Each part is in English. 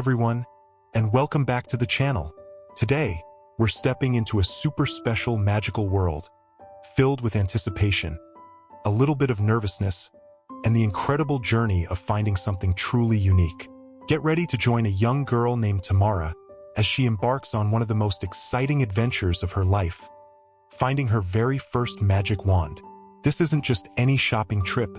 everyone, and welcome back to the channel. Today, we're stepping into a super special magical world, filled with anticipation, a little bit of nervousness, and the incredible journey of finding something truly unique. Get ready to join a young girl named Tamara as she embarks on one of the most exciting adventures of her life, finding her very first magic wand. This isn't just any shopping trip.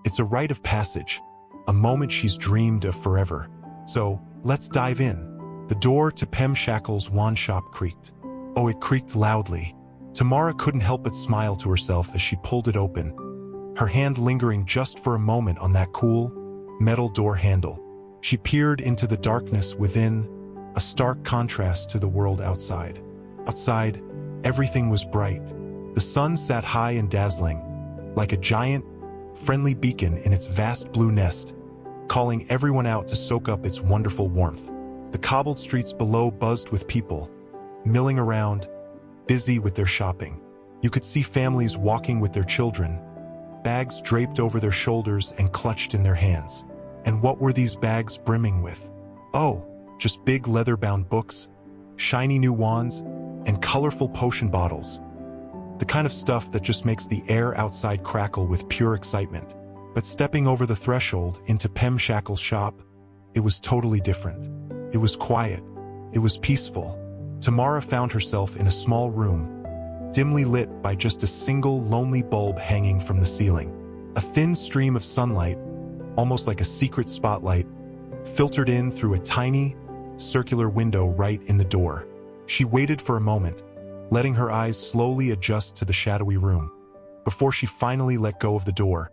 It's a rite of passage, a moment she's dreamed of forever. So, let's dive in. The door to PemShackle's wand shop creaked. Oh, it creaked loudly. Tamara couldn't help but smile to herself as she pulled it open, her hand lingering just for a moment on that cool, metal door handle. She peered into the darkness within, a stark contrast to the world outside. Outside, everything was bright. The sun sat high and dazzling, like a giant, friendly beacon in its vast blue nest, calling everyone out to soak up its wonderful warmth. The cobbled streets below buzzed with people, milling around, busy with their shopping. You could see families walking with their children, bags draped over their shoulders and clutched in their hands. And what were these bags brimming with? Oh, just big leather-bound books, shiny new wands, and colorful potion bottles. The kind of stuff that just makes the air outside crackle with pure excitement. But stepping over the threshold into PemShackle's shop, it was totally different. It was quiet. It was peaceful. Tamara found herself in a small room, dimly lit by just a single lonely bulb hanging from the ceiling. A thin stream of sunlight, almost like a secret spotlight, filtered in through a tiny, circular window right in the door. She waited for a moment, letting her eyes slowly adjust to the shadowy room, before she finally let go of the door,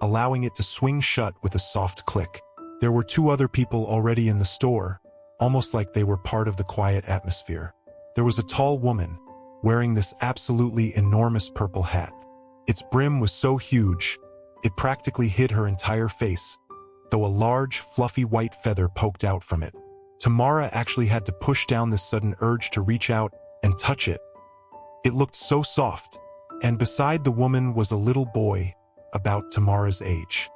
allowing it to swing shut with a soft click. There were two other people already in the store, almost like they were part of the quiet atmosphere. There was a tall woman, wearing this absolutely enormous purple hat. Its brim was so huge, it practically hid her entire face, though a large, fluffy white feather poked out from it. Tamara actually had to push down this sudden urge to reach out and touch it. It looked so soft, and beside the woman was a little boy about Tamara's age.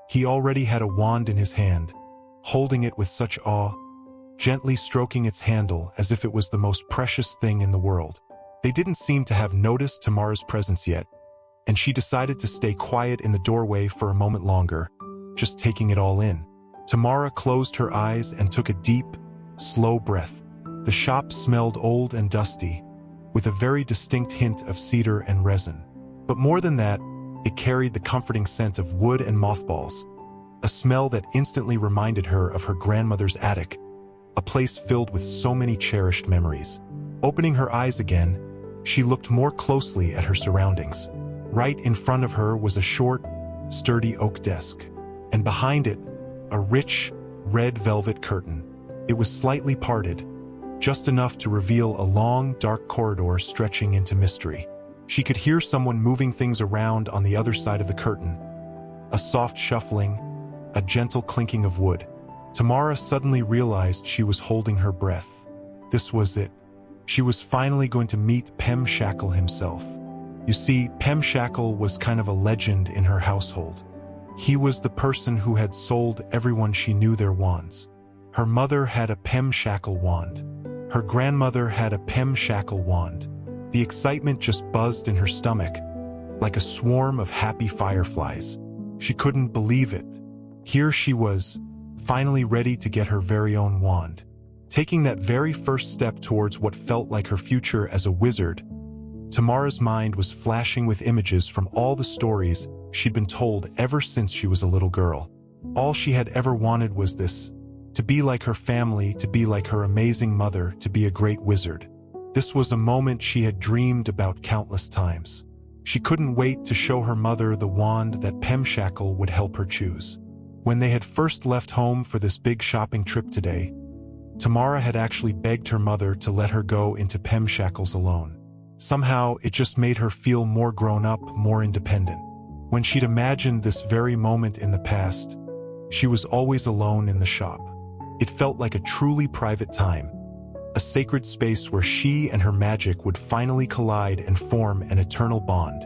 He already had a wand in his hand, holding it with such awe, gently stroking its handle as if it was the most precious thing in the world. They didn't seem to have noticed Tamara's presence yet, and she decided to stay quiet in the doorway for a moment longer, just taking it all in. Tamara closed her eyes and took a deep, slow breath. The shop smelled old and dusty, with a very distinct hint of cedar and resin. But more than that, it carried the comforting scent of wood and mothballs, a smell that instantly reminded her of her grandmother's attic, a place filled with so many cherished memories. Opening her eyes again, she looked more closely at her surroundings. Right in front of her was a short, sturdy oak desk, and behind it, a rich, red velvet curtain. It was slightly parted, just enough to reveal a long, dark corridor stretching into mystery. She could hear someone moving things around on the other side of the curtain. A soft shuffling, a gentle clinking of wood. Tamara suddenly realized she was holding her breath. This was it. She was finally going to meet PemShackle himself. You see, PemShackle was kind of a legend in her household. He was the person who had sold everyone she knew their wands. Her mother had a PemShackle wand. Her grandmother had a PemShackle wand. The excitement just buzzed in her stomach, like a swarm of happy fireflies. She couldn't believe it. Here she was, finally ready to get her very own wand. Taking that very first step towards what felt like her future as a wizard, Tamara's mind was flashing with images from all the stories she'd been told ever since she was a little girl. All she had ever wanted was this: to be like her family, to be like her amazing mother, to be a great wizard. This was a moment she had dreamed about countless times. She couldn't wait to show her mother the wand that PemShackle would help her choose. When they had first left home for this big shopping trip today, Tamara had actually begged her mother to let her go into PemShackle's alone. Somehow, it just made her feel more grown up, more independent. When she'd imagined this very moment in the past, she was always alone in the shop. It felt like a truly private time, a sacred space where she and her magic would finally collide and form an eternal bond.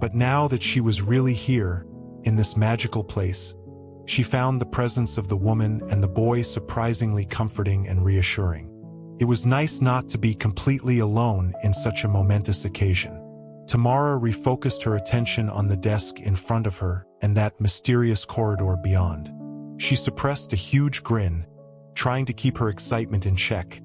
But now that she was really here, in this magical place, She found the presence of the woman and the boy surprisingly comforting and reassuring. It was nice not to be completely alone in such a momentous occasion. Tamara refocused her attention on the desk in front of her and that mysterious corridor beyond. She suppressed a huge grin, trying to keep her excitement in check,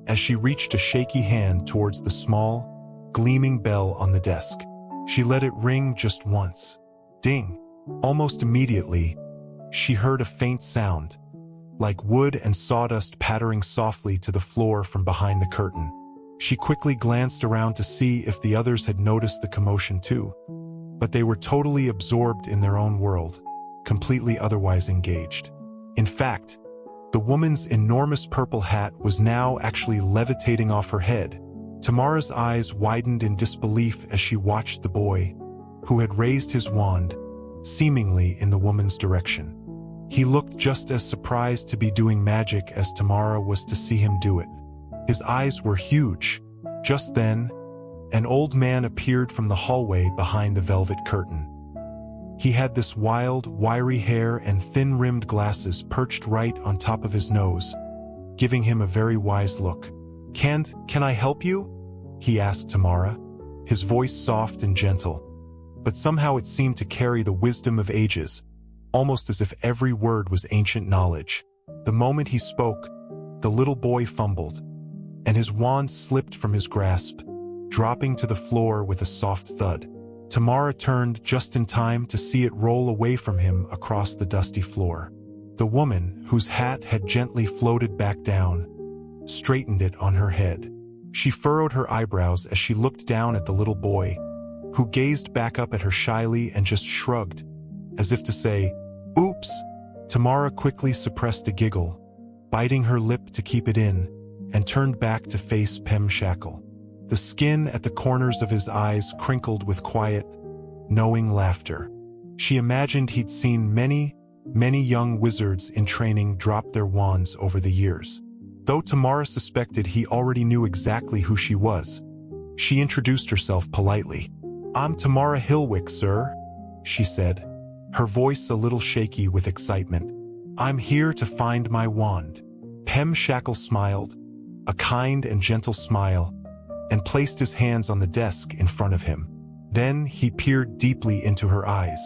as she reached a shaky hand towards the small, gleaming bell on the desk. She let it ring just once. Ding! Almost immediately, she heard a faint sound, like wood and sawdust pattering softly to the floor from behind the curtain. She quickly glanced around to see if the others had noticed the commotion too, but they were totally absorbed in their own world, completely otherwise engaged. In fact, the woman's enormous purple hat was now actually levitating off her head. Tamara's eyes widened in disbelief as she watched the boy, who had raised his wand, seemingly in the woman's direction. He looked just as surprised to be doing magic as Tamara was to see him do it. His eyes were huge. Just then, an old man appeared from the hallway behind the velvet curtain. He had this wild, wiry hair and thin-rimmed glasses perched right on top of his nose, giving him a very wise look. Can I help you?" he asked Tamara, his voice soft and gentle, but somehow it seemed to carry the wisdom of ages, almost as if every word was ancient knowledge. The moment he spoke, the little boy fumbled, and his wand slipped from his grasp, dropping to the floor with a soft thud. Tamara turned just in time to see it roll away from him across the dusty floor. The woman, whose hat had gently floated back down, straightened it on her head. She furrowed her eyebrows as she looked down at the little boy, who gazed back up at her shyly and just shrugged, as if to say, "Oops." Tamara quickly suppressed a giggle, biting her lip to keep it in, and turned back to face Shackle. The skin at the corners of his eyes crinkled with quiet, knowing laughter. She imagined he'd seen many young wizards in training drop their wands over the years. Though Tamara suspected he already knew exactly who she was, she introduced herself politely. "I'm Tamara Hillwick, sir," she said, her voice a little shaky with excitement. "I'm here to find my wand." Shackle smiled, a kind and gentle smile, and placed his hands on the desk in front of him. Then he peered deeply into her eyes.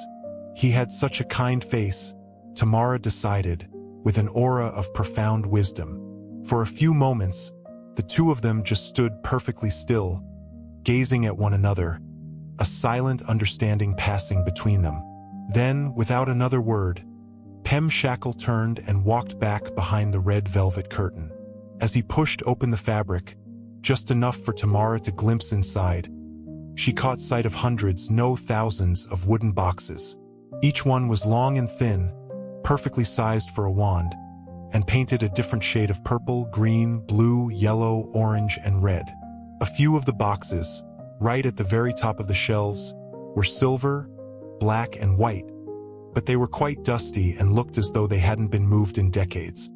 He had such a kind face, Tamara decided, with an aura of profound wisdom. For a few moments, the two of them just stood perfectly still, gazing at one another, a silent understanding passing between them. Then, without another word, Shackle turned and walked back behind the red velvet curtain. As he pushed open the fabric, just enough for Tamara to glimpse inside, she caught sight of hundreds, no thousands, of wooden boxes. Each one was long and thin, perfectly sized for a wand, and painted a different shade of purple, green, blue, yellow, orange, and red. A few of the boxes, right at the very top of the shelves, were silver, black, and white, but they were quite dusty and looked as though they hadn't been moved in decades.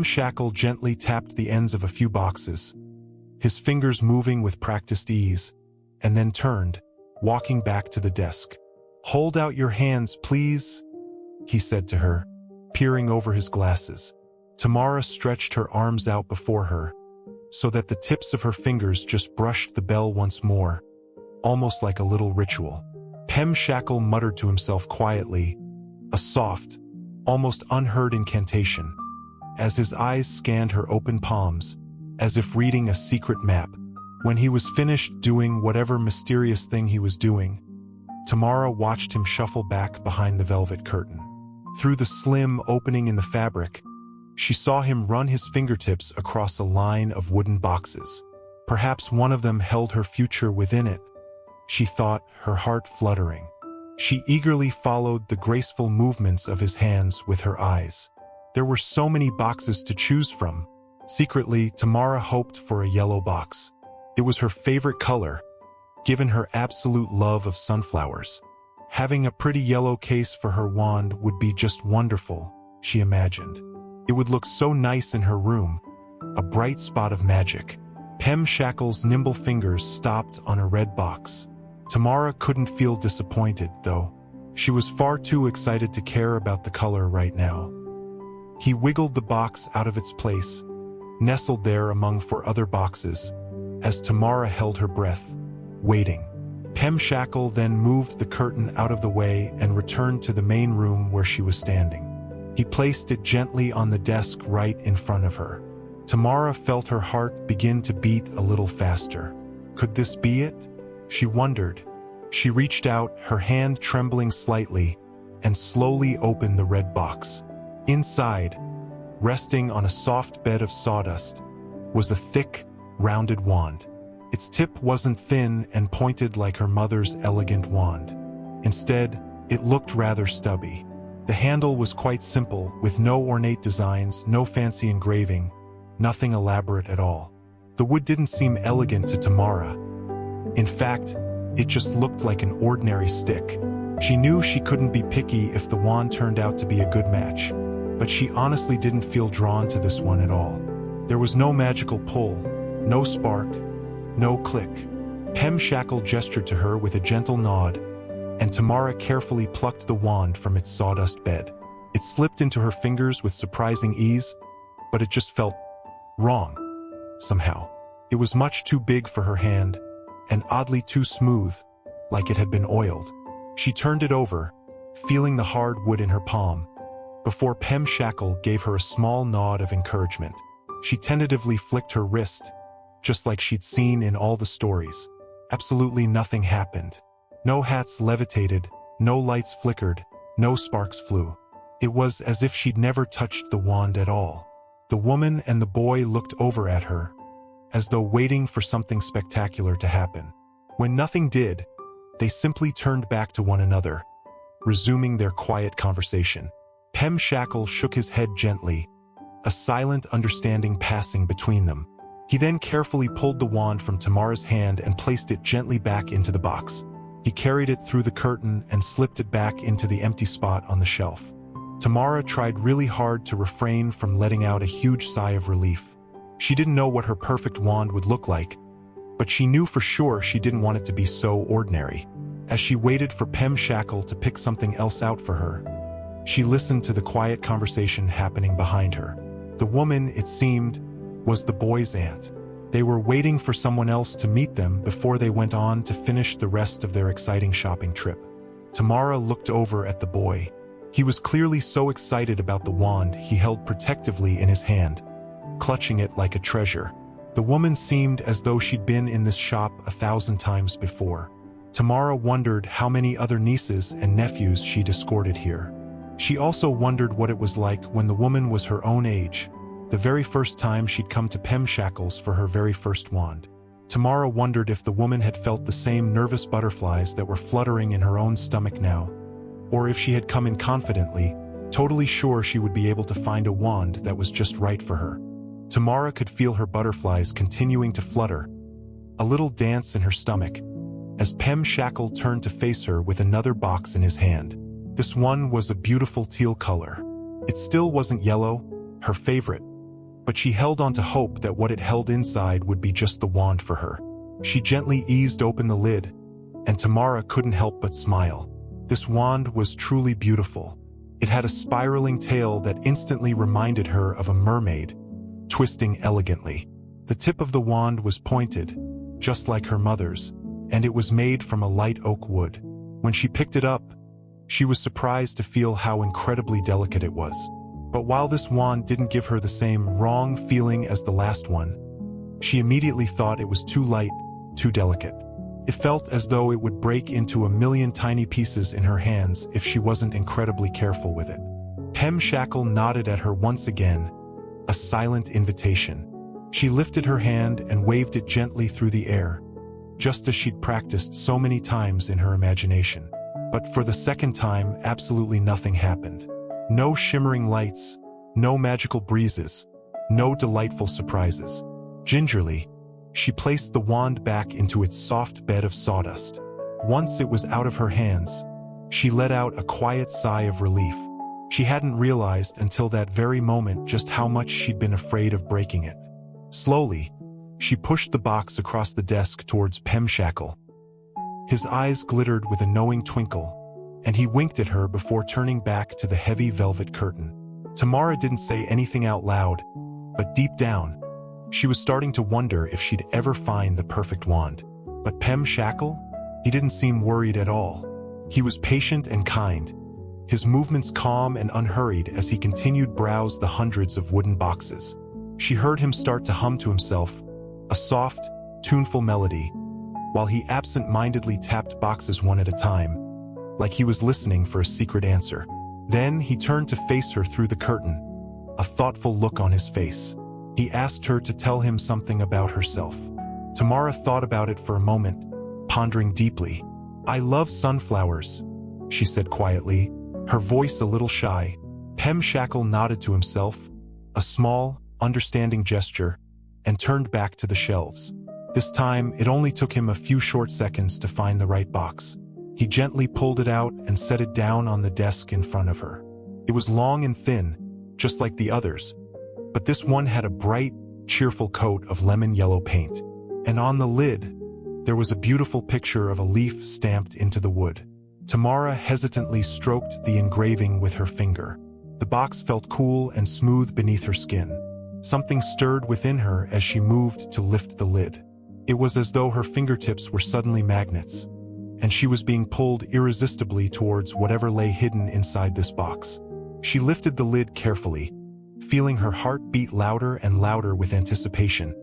Shackle gently tapped the ends of a few boxes, his fingers moving with practiced ease, and then turned, walking back to the desk. "Hold out your hands, please," he said to her, peering over his glasses. Tamara stretched her arms out before her, so that the tips of her fingers just brushed the bell once more, almost like a little ritual. Shackle muttered to himself quietly, a soft, almost unheard incantation, as his eyes scanned her open palms, as if reading a secret map. When he was finished doing whatever mysterious thing he was doing, Tamara watched him shuffle back behind the velvet curtain. Through the slim opening in the fabric, she saw him run his fingertips across a line of wooden boxes. Perhaps one of them held her future within it, she thought, her heart fluttering. She eagerly followed the graceful movements of his hands with her eyes. There were so many boxes to choose from. Secretly, Tamara hoped for a yellow box. It was her favorite color, given her absolute love of sunflowers. Having a pretty yellow case for her wand would be just wonderful, she imagined. It would look so nice in her room, a bright spot of magic. Shackle's nimble fingers stopped on a red box. Tamara couldn't feel disappointed, though. She was far too excited to care about the color right now. He wiggled the box out of its place, nestled there among 4 other boxes, as Tamara held her breath, waiting. Shackle then moved the curtain out of the way and returned to the main room where she was standing. He placed it gently on the desk right in front of her. Tamara felt her heart begin to beat a little faster. Could this be it? She wondered. She reached out, her hand trembling slightly, and slowly opened the red box. Inside, resting on a soft bed of sawdust, was a thick, rounded wand. Its tip wasn't thin and pointed like her mother's elegant wand. Instead, it looked rather stubby. The handle was quite simple, with no ornate designs, no fancy engraving, nothing elaborate at all. The wood didn't seem elegant to Tamara. In fact, it just looked like an ordinary stick. She knew she couldn't be picky if the wand turned out to be a good match, but she honestly didn't feel drawn to this one at all. There was no magical pull, no spark, no click. Shackle gestured to her with a gentle nod, and Tamara carefully plucked the wand from its sawdust bed. It slipped into her fingers with surprising ease, but it just felt wrong, somehow. It was much too big for her hand, and oddly too smooth, like it had been oiled. She turned it over, feeling the hard wood in her palm, before Shackle gave her a small nod of encouragement. She tentatively flicked her wrist, just like she'd seen in all the stories. Absolutely nothing happened. No hats levitated, no lights flickered, no sparks flew. It was as if she'd never touched the wand at all. The woman and the boy looked over at her, as though waiting for something spectacular to happen. When nothing did, they simply turned back to one another, resuming their quiet conversation. Shackle shook his head gently, a silent understanding passing between them. He then carefully pulled the wand from Tamara's hand and placed it gently back into the box. He carried it through the curtain and slipped it back into the empty spot on the shelf. Tamara tried really hard to refrain from letting out a huge sigh of relief. She didn't know what her perfect wand would look like, but she knew for sure she didn't want it to be so ordinary. As she waited for Shackle to pick something else out for her, she listened to the quiet conversation happening behind her. The woman, it seemed, was the boy's aunt. They were waiting for someone else to meet them before they went on to finish the rest of their exciting shopping trip. Tamara looked over at the boy. He was clearly so excited about the wand he held protectively in his hand, clutching it like a treasure. The woman seemed as though she'd been in this shop 1,000 times before. Tamara wondered how many other nieces and nephews she'd escorted here. She also wondered what it was like when the woman was her own age, the very first time she'd come to Shackle's for her very first wand. Tamara wondered if the woman had felt the same nervous butterflies that were fluttering in her own stomach now, or if she had come in confidently, totally sure she would be able to find a wand that was just right for her. Tamara could feel her butterflies continuing to flutter, a little dance in her stomach, as Shackle turned to face her with another box in his hand. This one was a beautiful teal color. It still wasn't yellow, her favorite, but she held on to hope that what it held inside would be just the wand for her. She gently eased open the lid, and Tamara couldn't help but smile. This wand was truly beautiful. It had a spiraling tail that instantly reminded her of a mermaid, twisting elegantly. The tip of the wand was pointed, just like her mother's, and it was made from a light oak wood. When she picked it up, she was surprised to feel how incredibly delicate it was. But while this wand didn't give her the same wrong feeling as the last one, she immediately thought it was too light, too delicate. It felt as though it would break into a million tiny pieces in her hands if she wasn't incredibly careful with it. Shackle nodded at her once again, a silent invitation. She lifted her hand and waved it gently through the air, just as she'd practiced so many times in her imagination. But for the second time, absolutely nothing happened. No shimmering lights, no magical breezes, no delightful surprises. Gingerly, she placed the wand back into its soft bed of sawdust. Once it was out of her hands, she let out a quiet sigh of relief. She hadn't realized until that very moment just how much she'd been afraid of breaking it. Slowly, she pushed the box across the desk towards Shackle. His eyes glittered with a knowing twinkle, and he winked at her before turning back to the heavy velvet curtain. Tamara didn't say anything out loud, but deep down, she was starting to wonder if she'd ever find the perfect wand. But Pem Shackle? He didn't seem worried at all. He was patient and kind, his movements calm and unhurried as he continued browse the hundreds of wooden boxes. She heard him start to hum to himself, a soft, tuneful melody, while he absent-mindedly tapped boxes one at a time, like he was listening for a secret answer. Then he turned to face her through the curtain, a thoughtful look on his face. He asked her to tell him something about herself. Tamara thought about it for a moment, pondering deeply. "I love sunflowers," she said quietly, her voice a little shy. Pem Shackle nodded to himself, a small, understanding gesture, and turned back to the shelves. This time, it only took him a few short seconds to find the right box. He gently pulled it out and set it down on the desk in front of her. It was long and thin, just like the others, but this one had a bright, cheerful coat of lemon yellow paint. And on the lid, there was a beautiful picture of a leaf stamped into the wood. Tamara hesitantly stroked the engraving with her finger. The box felt cool and smooth beneath her skin. Something stirred within her as she moved to lift the lid. It was as though her fingertips were suddenly magnets, and she was being pulled irresistibly towards whatever lay hidden inside this box. She lifted the lid carefully, feeling her heart beat louder and louder with anticipation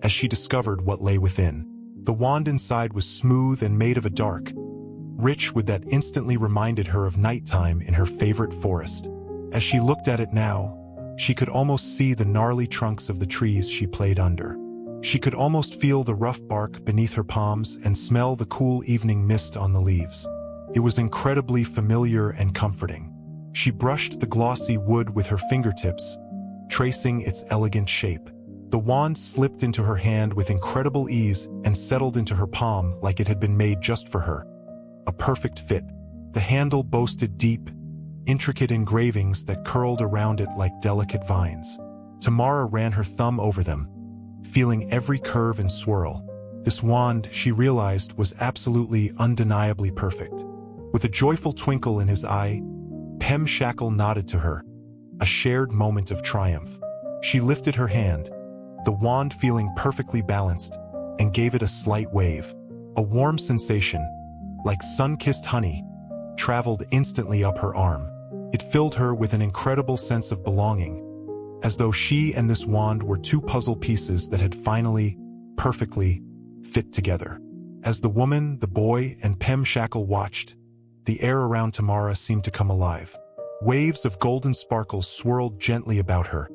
as she discovered what lay within. The wand inside was smooth and made of a dark, rich wood that instantly reminded her of nighttime in her favorite forest. As she looked at it now, she could almost see the gnarly trunks of the trees she played under. She could almost feel the rough bark beneath her palms and smell the cool evening mist on the leaves. It was incredibly familiar and comforting. She brushed the glossy wood with her fingertips, tracing its elegant shape. The wand slipped into her hand with incredible ease and settled into her palm like it had been made just for her. A perfect fit. The handle boasted deep, intricate engravings that curled around it like delicate vines. Tamara ran her thumb over them, feeling every curve and swirl. This wand, she realized, was absolutely undeniably perfect. With a joyful twinkle in his eye, Pem Shackle nodded to her, a shared moment of triumph. She lifted her hand, the wand feeling perfectly balanced, and gave it a slight wave. A warm sensation, like sun-kissed honey, traveled instantly up her arm. It filled her with an incredible sense of belonging, as though she and this wand were two puzzle pieces that had finally, perfectly, fit together. As the woman, the boy, and Pem Shackle watched, the air around Tamara seemed to come alive. Waves of golden sparkles swirled gently about her,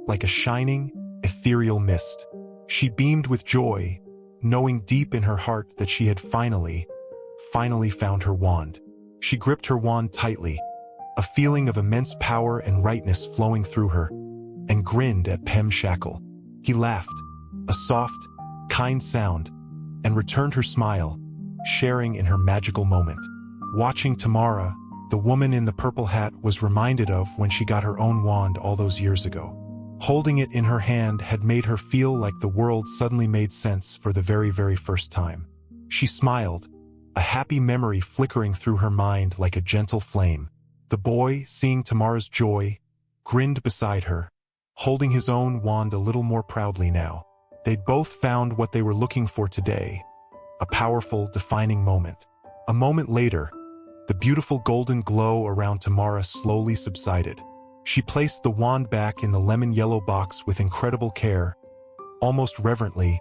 like a shining, ethereal mist. She beamed with joy, knowing deep in her heart that she had finally found her wand. She gripped her wand tightly, a feeling of immense power and rightness flowing through her, and grinned at Pem Shackle. He laughed, a soft, kind sound, and returned her smile, sharing in her magical moment. Watching Tamara, the woman in the purple hat was reminded of when she got her own wand all those years ago. Holding it in her hand had made her feel like the world suddenly made sense for the very, very first time. She smiled, a happy memory flickering through her mind like a gentle flame. The boy, seeing Tamara's joy, grinned beside her, holding his own wand a little more proudly now. They'd both found what they were looking for today, a powerful, defining moment. A moment later, the beautiful golden glow around Tamara slowly subsided. She placed the wand back in the lemon-yellow box with incredible care, almost reverently,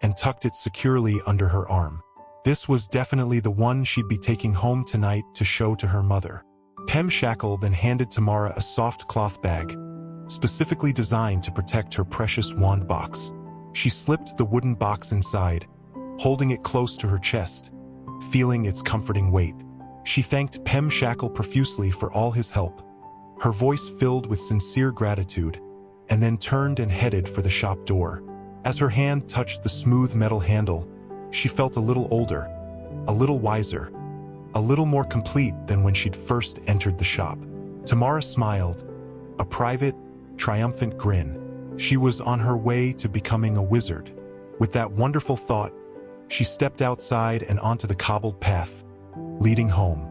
and tucked it securely under her arm. This was definitely the one she'd be taking home tonight to show to her mother. Pem Shackle then handed Tamara a soft cloth bag, specifically designed to protect her precious wand box. She slipped the wooden box inside, holding it close to her chest, feeling its comforting weight. She thanked Pem Shackle profusely for all his help, her voice filled with sincere gratitude, and then turned and headed for the shop door. As her hand touched the smooth metal handle, she felt a little older, a little wiser, a little more complete than when she'd first entered the shop. Tamara smiled, a private, triumphant grin. She was on her way to becoming a wizard. With that wonderful thought, she stepped outside and onto the cobbled path, leading home.